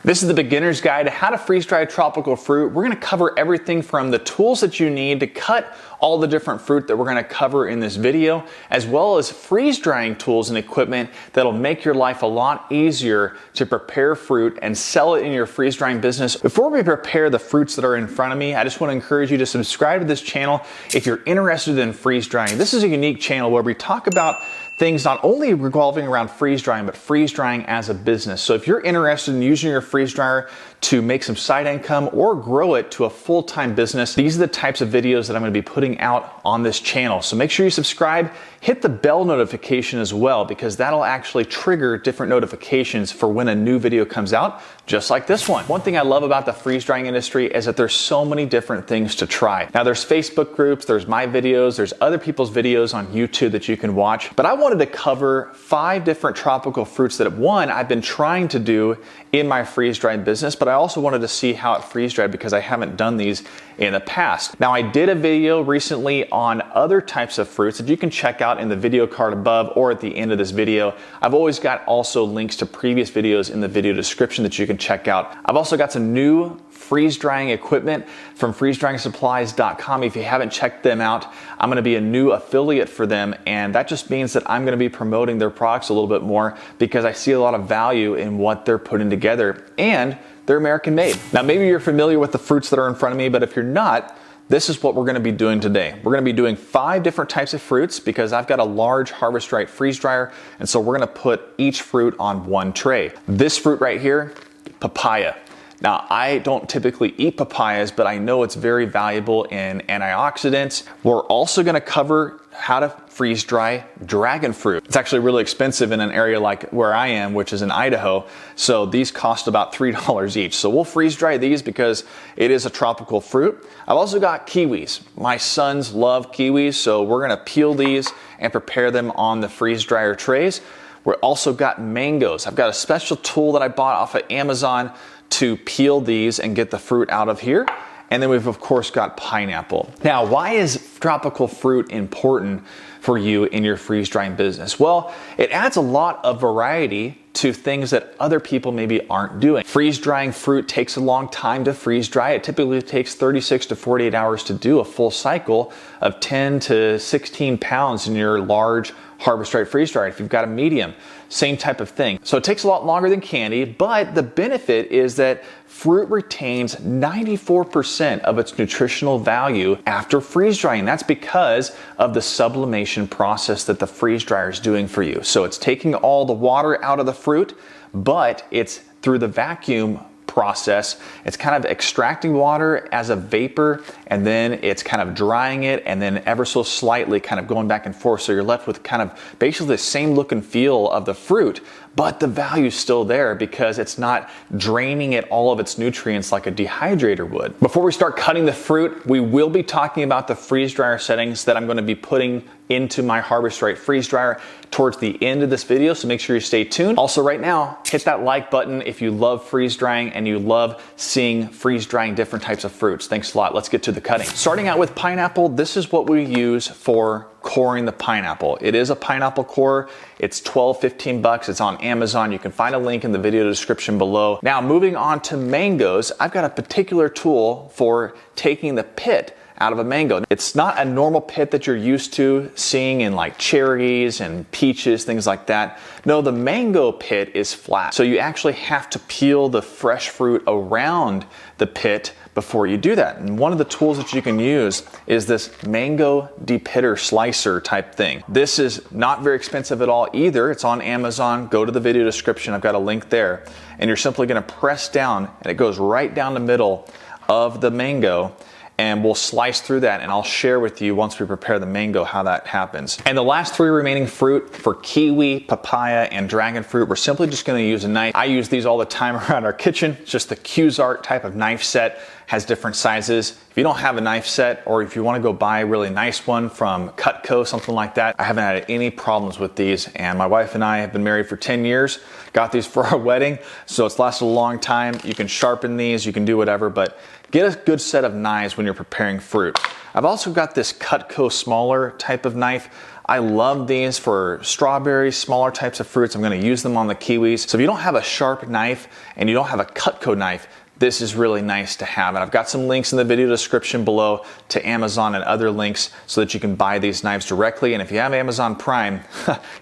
This is the beginner's guide to how to freeze dry tropical fruit. We're going to cover everything from the tools that you need to cut all the different fruit that we're going to cover in this video, as well as freeze drying tools and equipment that'll make your life a lot easier to prepare fruit and sell it in your freeze drying business. Before we prepare the fruits that are in front of me, I just want to encourage you to subscribe to this channel if you're interested in freeze drying. This is a unique channel where we talk about things not only revolving around freeze drying, but freeze drying as a business. So if you're interested in using your freeze dryer to make some side income or grow it to a full-time business, these are the types of videos that I'm going to be putting out on this channel. So make sure you subscribe, hit the bell notification as well, because that'll actually trigger different notifications for when a new video comes out, just like this one. One thing I love about the freeze drying industry is that there's so many different things to try. Now there's Facebook groups, there's my videos, there's other people's videos on YouTube that you can watch, but I wanted to cover 5 different tropical fruits that I've been trying to do in my freeze dried business, but I also wanted to see how it freeze dried because I haven't done these in the past. Now I did a video recently on other types of fruits that you can check out in the video card above or at the end of this video. I've always got also links to previous videos in the video description that you can check out. I've also got some new freeze drying equipment from freezedryingsupplies.com. If you haven't checked them out, I'm going to be a new affiliate for them, and that just means that I'm going to be promoting their products a little bit more because I see a lot of value in what they're putting together, and they're American made. Now maybe you're familiar with the fruits that are in front of me, but if you're not, this is what we're going to be doing today. We're going to be doing 5 different types of fruits because I've got a large Harvest Right freeze dryer, and so we're going to put each fruit on one tray. This fruit right here, papaya. Now, I don't typically eat papayas, but I know it's very valuable in antioxidants. We're also going to cover how to freeze dry dragon fruit. It's actually really expensive in an area like where I am, which is in Idaho. So these cost about $3 each. So we'll freeze dry these because it is a tropical fruit. I've also got kiwis. My sons love kiwis, so we're going to peel these and prepare them on the freeze dryer trays. We've also got mangoes. I've got a special tool that I bought off of Amazon to peel these and get the fruit out of here. And then we've of course got pineapple. Now, why is tropical fruit important for you in your freeze drying business? Well, it adds a lot of variety to things that other people maybe aren't doing. Freeze drying fruit takes a long time to freeze dry. It typically takes 36 to 48 hours to do a full cycle of 10 to 16 pounds in your large Harvest Right freeze dryer. If you've got a medium, same type of thing. So it takes a lot longer than candy, but the benefit is that fruit retains 94% of its nutritional value after freeze drying. That's because of the sublimation process that the freeze dryer is doing for you. So it's taking all the water out of the fruit, but it's through the vacuum process. It's kind of extracting water as a vapor, and then it's kind of drying it, and then ever so slightly kind of going back and forth. So you're left with kind of basically the same look and feel of the fruit, but the value's still there because it's not draining it all of its nutrients like a dehydrator would. Before we start cutting the fruit, we will be talking about the freeze dryer settings that I'm going to be putting into my Harvest Right freeze dryer towards the end of this video, so make sure you stay tuned. Also right now, hit that like button if you love freeze drying and you love seeing freeze drying different types of fruits. Thanks a lot. Let's get to the cutting. Starting out with pineapple, this is what we use for coring the pineapple. It is a pineapple core. It's $12-15. It's on Amazon. You can find a link in the video description below. Now moving on to mangoes, I've got a particular tool for taking the pit out of a mango. It's not a normal pit that you're used to seeing in like cherries and peaches, things like that. No, the mango pit is flat. So you actually have to peel the fresh fruit around the pit before you do that. And one of the tools that you can use is this mango depitter slicer type thing. This is not very expensive at all either. It's on Amazon. Go to the video description. I've got a link there. And you're simply going to press down, and it goes right down the middle of the mango, and we'll slice through that, and I'll share with you once we prepare the mango how that happens. And the last 3 remaining fruit for kiwi, papaya, and dragon fruit, we're simply just gonna use a knife. I use these all the time around our kitchen. It's just the Cuisart type of knife set. has different sizes. If you don't have a knife set, or if you want to go buy a really nice one from Cutco, something like that, I haven't had any problems with these. And my wife and I have been married for 10 years, got these for our wedding, so it's lasted a long time. You can sharpen these, you can do whatever, but get a good set of knives when you're preparing fruit. I've also got this Cutco smaller type of knife. I love these for strawberries, smaller types of fruits. I'm going to use them on the kiwis. So if you don't have a sharp knife and you don't have a Cutco knife, this is really nice to have. And I've got some links in the video description below to Amazon and other links so that you can buy these knives directly. And if you have Amazon Prime,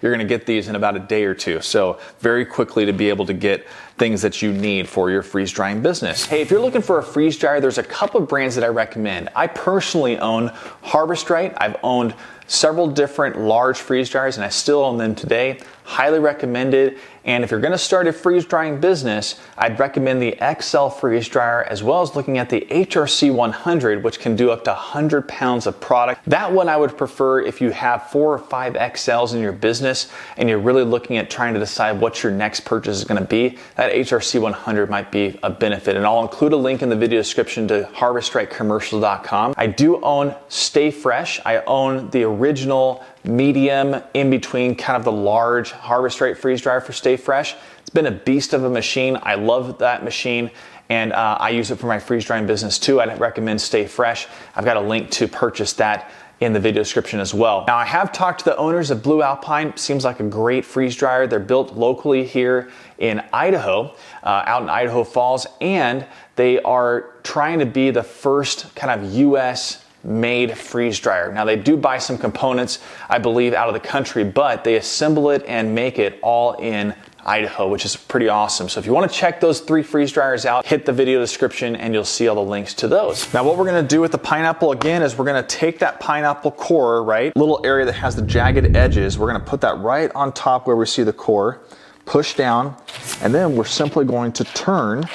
you're gonna get these in about a day or two. So very quickly to be able to get things that you need for your freeze drying business. Hey, if you're looking for a freeze dryer, there's a couple of brands that I recommend. I personally own Harvest Right. I've owned several different large freeze dryers and I still own them today. Highly recommended. And if you're gonna start a freeze drying business, I'd recommend the XL freeze dryer, as well as looking at the HRC 100, which can do up to 100 pounds of product. That one I would prefer if you have 4 or 5 XLs in your business and you're really looking at trying to decide what your next purchase is gonna be. That HRC 100 might be a benefit. And I'll include a link in the video description to harvestrightcommercial.com. I do own Stay Fresh. I own the original medium in between kind of the large Harvest Right freeze dryer for Stay Fresh. It's been a beast of a machine. I love that machine, and I use it for my freeze drying business too. I'd recommend Stay Fresh. I've got a link to purchase that in the video description as well. Now, I have talked to the owners of Blue Alpine. Seems like a great freeze dryer. They're built locally here in Idaho, out in Idaho Falls, and they are trying to be the first kind of US made freeze dryer. Now, they do buy some components, I believe, out of the country, but they assemble it and make it all in Idaho, which is pretty awesome. So if you want to check those 3 freeze dryers out, hit the video description and you'll see all the links to those. Now, what we're going to do with the pineapple again is we're going to take that pineapple core, right, little area that has the jagged edges, we're going to put that right on top where we see the core, push down, and then we're simply going to turn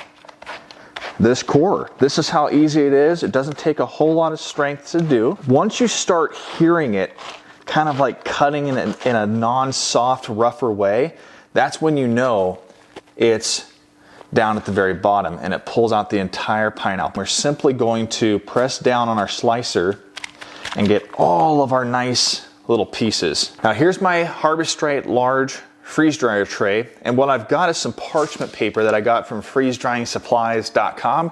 this core. This is how easy it is. It doesn't take a whole lot of strength to do. Once you start hearing it kind of like cutting in a non-soft, rougher way, that's when you know it's down at the very bottom and it pulls out the entire pineapple. We're simply going to press down on our slicer and get all of our nice little pieces. Now, here's my Harvest Right large freeze dryer tray, and what I've got is some parchment paper that I got from freezedryingsupplies.com.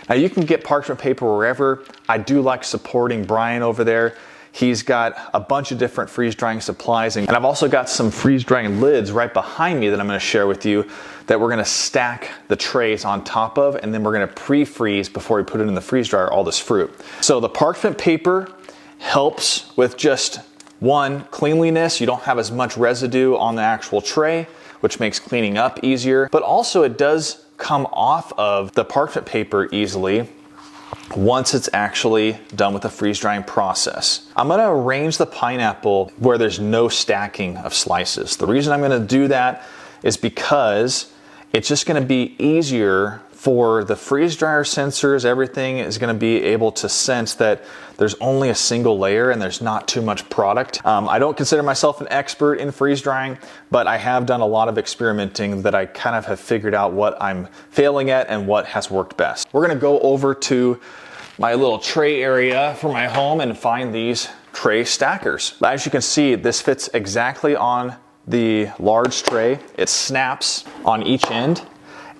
Now, you can get parchment paper wherever. I do like supporting Brian over there. He's got a bunch of different freeze drying supplies, and I've also got some freeze drying lids right behind me that I'm going to share with you that we're going to stack the trays on top of, and then we're going to pre-freeze before we put it in the freeze dryer all this fruit. So the parchment paper helps with just one, cleanliness. You don't have as much residue on the actual tray, which makes cleaning up easier, but also it does come off of the parchment paper easily once it's actually done with the freeze drying process. I'm going to arrange the pineapple where there's no stacking of slices. The reason I'm going to do that is because it's just going to be easier for the freeze dryer sensors. Everything is going to be able to sense that there's only a single layer and there's not too much product. I don't consider myself an expert in freeze drying, but I have done a lot of experimenting that I kind of have figured out what I'm failing at and what has worked best. We're going to go over to my little tray area for my home and find these tray stackers. As you can see, this fits exactly on the large tray. It snaps on each end.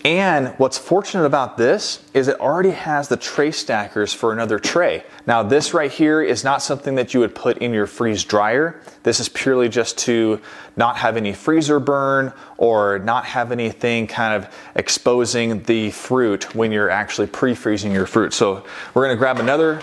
And what's fortunate about this is it already has the tray stackers for another tray. Now, this right here is not something that you would put in your freeze dryer. This is purely just to not have any freezer burn or not have anything kind of exposing the fruit when you're actually pre-freezing your fruit. So we're gonna grab another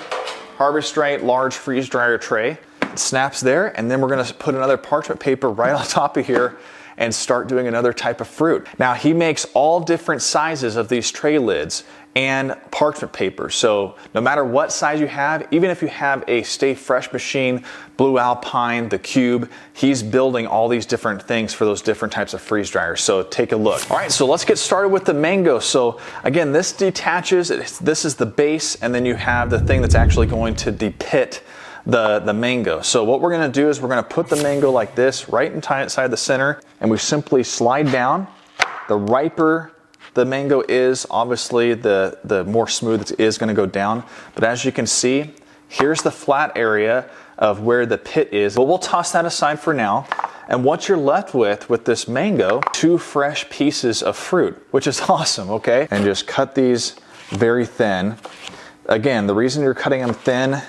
Harvest Right large freeze dryer tray. It snaps there, and then we're gonna put another parchment paper right on top of here and start doing another type of fruit. Now, he makes all different sizes of these tray lids and parchment paper. So no matter what size you have, even if you have a Stay Fresh machine, Blue Alpine, the Cube, he's building all these different things for those different types of freeze dryers. So take a look. All right, so let's get started with the mango. So again, this detaches, this is the base, and then you have the thing that's actually going to depit the mango. So what we're going to do is we're going to put the mango like this right inside the center, and we simply slide down. The riper the mango is, obviously the more smooth it is gonna go down. But as you can see, here's the flat area of where the pit is. But we'll toss that aside for now. And what you're left with this mango, 2 fresh pieces of fruit, which is awesome, okay? And just cut these very thin. Again, the reason you're cutting them thin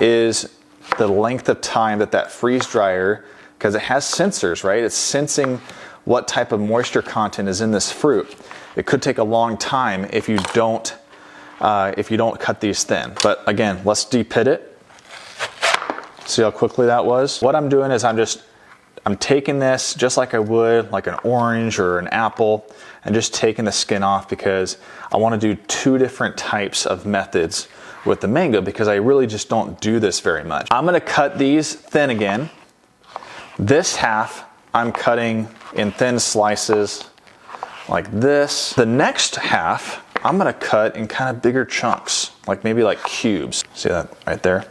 is the length of time that freeze dryer, because it has sensors, right? It's sensing what type of moisture content is in this fruit. It could take a long time if you don't cut these thin. But again, let's de-pit it. See how quickly that was? What I'm doing is I'm taking this just like I would like an orange or an apple, and just taking the skin off, because I want to do 2 different types of methods with the mango, because I really just don't do this very much. I'm going to cut these thin again. This half I'm cutting in thin slices like this. The next half I'm going to cut in kind of bigger chunks, like maybe like cubes. See that right there?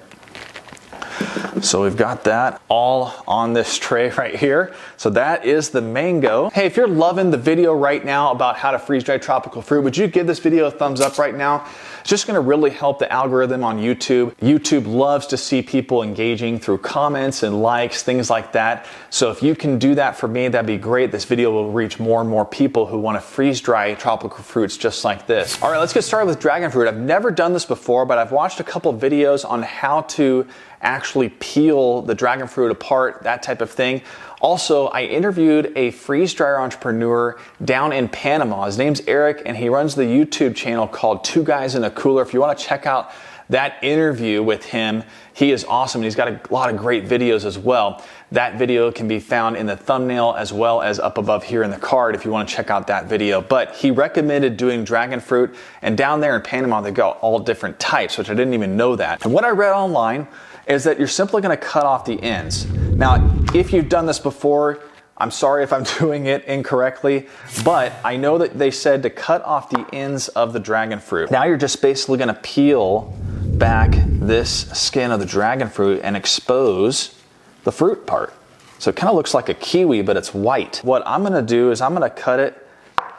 So we've got that all on this tray right here. So that is the mango. Hey, if you're loving the video right now about how to freeze dry tropical fruit, would you give this video a thumbs up right now? It's just gonna really help the algorithm on YouTube. YouTube loves to see people engaging through comments and likes, things like that. So if you can do that for me, that'd be great. This video will reach more and more people who wanna freeze dry tropical fruits just like this. All right, let's get started with dragon fruit. I've never done this before, but I've watched a couple of videos on how to actually peel the dragon fruit apart, that type of thing. Also, I interviewed a freeze dryer entrepreneur down in Panama. His name's Eric, and he runs the YouTube channel called 2 Guys in a Cooler. If you want to check out that interview with him, he is awesome. He's got a lot of great videos as well. That video can be found in the thumbnail as well as up above here in the card if you want to check out that video. But he recommended doing dragon fruit, and down there in Panama, they got all different types, which I didn't even know that. And what I read online is that you're simply going to cut off the ends. Now, if you've done this before, I'm sorry if I'm doing it incorrectly, but I know that they said to cut off the ends of the dragon fruit. Now you're just basically going to peel back this skin of the dragon fruit and expose the fruit part. So it kind of looks like a kiwi, but it's white. What I'm going to do is I'm going to cut it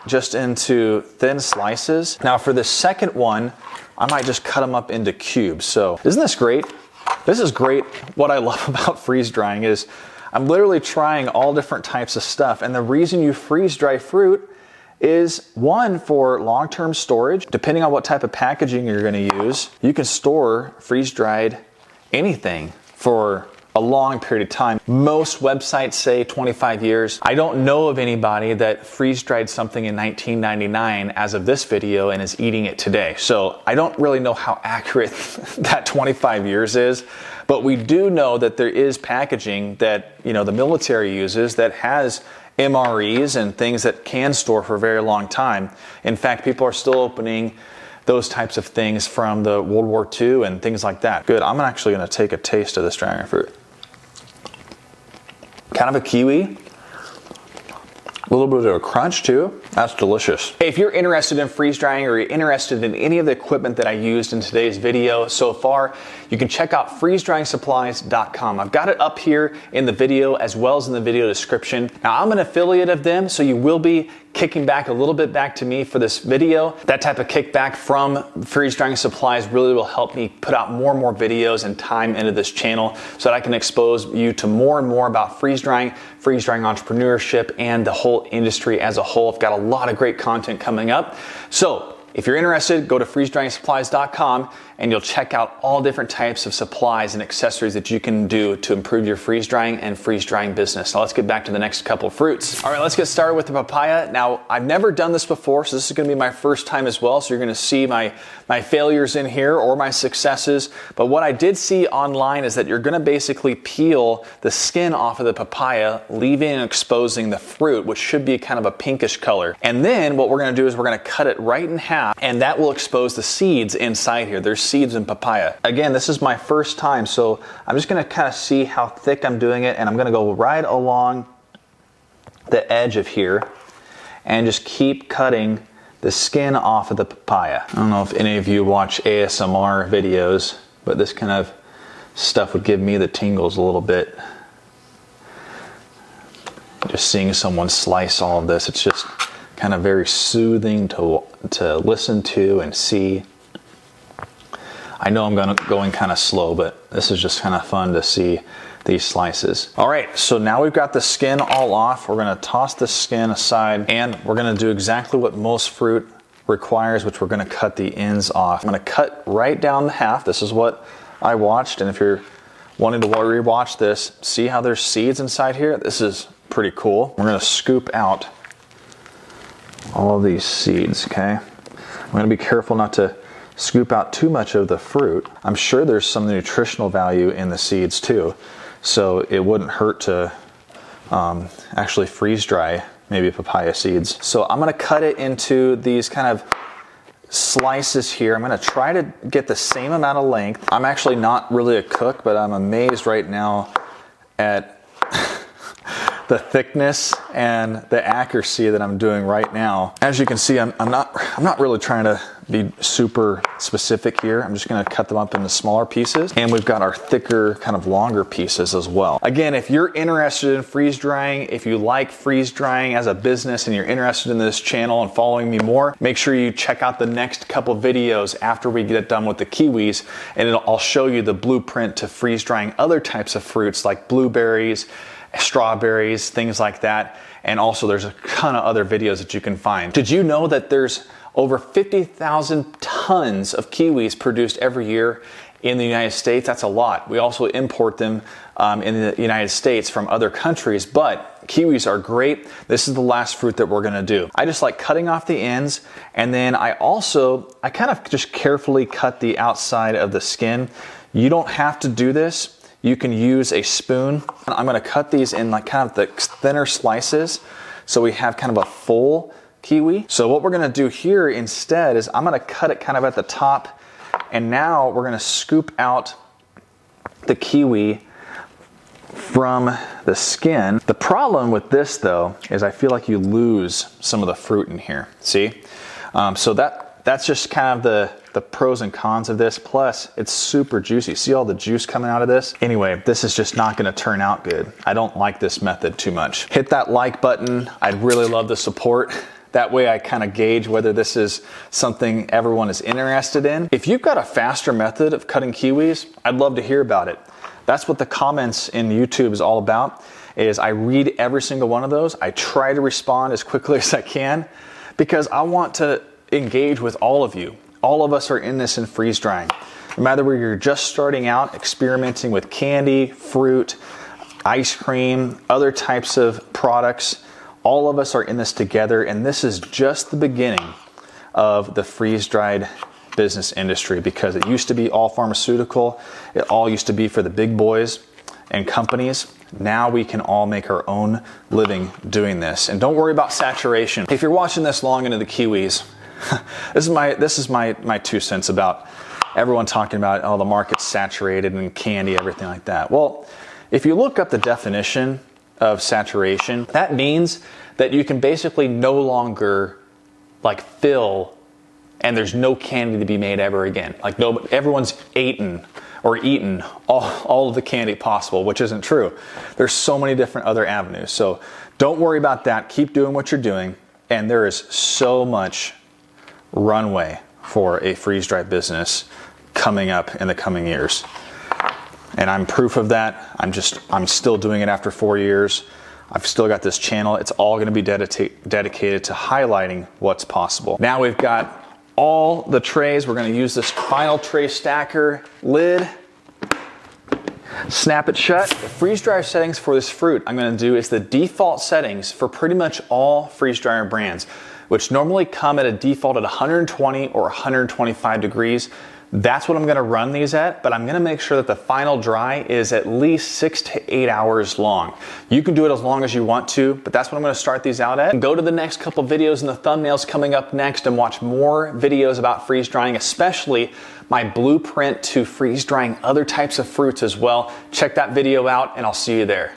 just into thin slices. Now for the second one, I might just cut them up into cubes. So isn't this great? This is great. What I love about freeze drying is I'm literally trying all different types of stuff. And the reason you freeze dry fruit is, one, for long-term storage. Depending on what type of packaging you're going to use, you can store freeze-dried anything for a long period of time. Most websites say 25 years. I don't know of anybody that freeze-dried something in 1999 as of this video and is eating it today. So I don't really know how accurate that 25 years is, but we do know that there is packaging that, the military uses that has MREs and things that can store for a very long time. In fact, people are still opening those types of things from the World War II and things like that. Good, I'm actually gonna take a taste of this dragon fruit. Kind of a kiwi, a little bit of a crunch too. That's delicious. Hey, if you're interested in freeze drying or you're interested in any of the equipment that I used in today's video so far, you can check out freezedryingsupplies.com. I've got it up here in the video as well as in the video description. Now, I'm an affiliate of them, so you will be kicking back a little bit back to me for this video. That type of kickback from Freeze Drying Supplies really will help me put out more and more videos and time into this channel so that I can expose you to more and more about freeze drying entrepreneurship, and the whole industry as a whole. I've got a lot of great content coming up. So if you're interested, go to freezedryingsupplies.com and you'll check out all different types of supplies and accessories that you can do to improve your freeze drying and freeze drying business. Now let's get back to the next couple of fruits. All right, let's get started with the papaya. Now, I've never done this before, so this is gonna be my first time as well. So you're gonna see my failures in here or my successes. But what I did see online is that you're gonna basically peel the skin off of the papaya, leaving and exposing the fruit, which should be kind of a pinkish color. And then what we're gonna do is we're gonna cut it right in half, and that will expose the seeds inside here. There's seeds in papaya. Again, this is my first time, so I'm just gonna kind of see how thick I'm doing it, and I'm gonna go right along the edge of here and just keep cutting the skin off of the papaya. I don't know if any of you watch ASMR videos, but this kind of stuff would give me the tingles a little bit. Just seeing someone slice all of this, it's just kind of very soothing to listen to and see. I know I'm going kind of slow, but this is just kind of fun to see these slices. All right, so now we've got the skin all off. We're gonna toss the skin aside, and we're gonna do exactly what most fruit requires, which we're gonna cut the ends off. I'm gonna cut right down the half. This is what I watched, and if you're wanting to rewatch this, see how there's seeds inside here? This is pretty cool. We're gonna scoop out all of these seeds, okay? I'm gonna be careful not to scoop out too much of the fruit. I'm sure there's some nutritional value in the seeds too, so it wouldn't hurt to actually freeze dry maybe papaya seeds. So I'm gonna cut it into these kind of slices here. I'm gonna try to get the same amount of length. I'm actually not really a cook, but I'm amazed right now at the thickness and the accuracy that I'm doing right now. As you can see, I'm not really trying to be super specific here. I'm just gonna cut them up into smaller pieces. And we've got our thicker, kind of longer pieces as well. Again, if you're interested in freeze drying, if you like freeze drying as a business and you're interested in this channel and following me more, make sure you check out the next couple videos after we get done with the kiwis, and I'll show you the blueprint to freeze drying other types of fruits like blueberries, strawberries, things like that. And also there's a ton of other videos that you can find. Did you know that there's over 50,000 tons of kiwis produced every year in the United States? That's a lot. We also import them in the United States from other countries, but kiwis are great. This is the last fruit that we're gonna do. I just like cutting off the ends, and then I kind of just carefully cut the outside of the skin. You don't have to do this. You can use a spoon. I'm gonna cut these in like kind of the thinner slices so we have kind of a full kiwi. So what we're gonna do here instead is I'm gonna cut it kind of at the top, and now we're gonna scoop out the kiwi from the skin. The problem with this though is I feel like you lose some of the fruit in here, see? So that's just kind of the pros and cons of this. Plus, it's super juicy. See all the juice coming out of this? Anyway, this is just not gonna turn out good. I don't like this method too much. Hit that like button. I'd really love the support. That way I kind of gauge whether this is something everyone is interested in. If you've got a faster method of cutting kiwis, I'd love to hear about it. That's what the comments in YouTube is all about, is I read every single one of those. I try to respond as quickly as I can because I want to engage with all of you. All of us are in this in freeze drying. No matter whether you're just starting out, experimenting with candy, fruit, ice cream, other types of products, all of us are in this together, and this is just the beginning of the freeze-dried business industry, because it used to be all pharmaceutical. It all used to be for the big boys and companies. Now we can all make our own living doing this. And don't worry about saturation. If you're watching this long into the kiwis, this is my 2 cents about everyone talking about, oh, the market's saturated and candy, everything like that. Well, if you look up the definition of saturation, that means that you can basically no longer like fill, and there's no candy to be made ever again. Like everyone's eaten all of the candy possible, which isn't true. There's so many different other avenues. So don't worry about that. Keep doing what you're doing. And there is so much runway for a freeze-dried business coming up in the coming years. And I'm proof of that. I'm still doing it after 4 years. I've still got this channel. It's all going to be dedicated to highlighting what's possible. Now we've got all the trays. We're going to use this final tray stacker lid. Snap it shut. The freeze dryer settings for this fruit I'm going to do is the default settings for pretty much all freeze dryer brands, which normally come at a default at 120 or 125 degrees. That's what I'm gonna run these at, but I'm gonna make sure that the final dry is at least 6 to 8 hours long. You can do it as long as you want to, but that's what I'm gonna start these out at. And go to the next couple videos and the thumbnails coming up next and watch more videos about freeze drying, especially my blueprint to freeze drying other types of fruits as well. Check that video out and I'll see you there.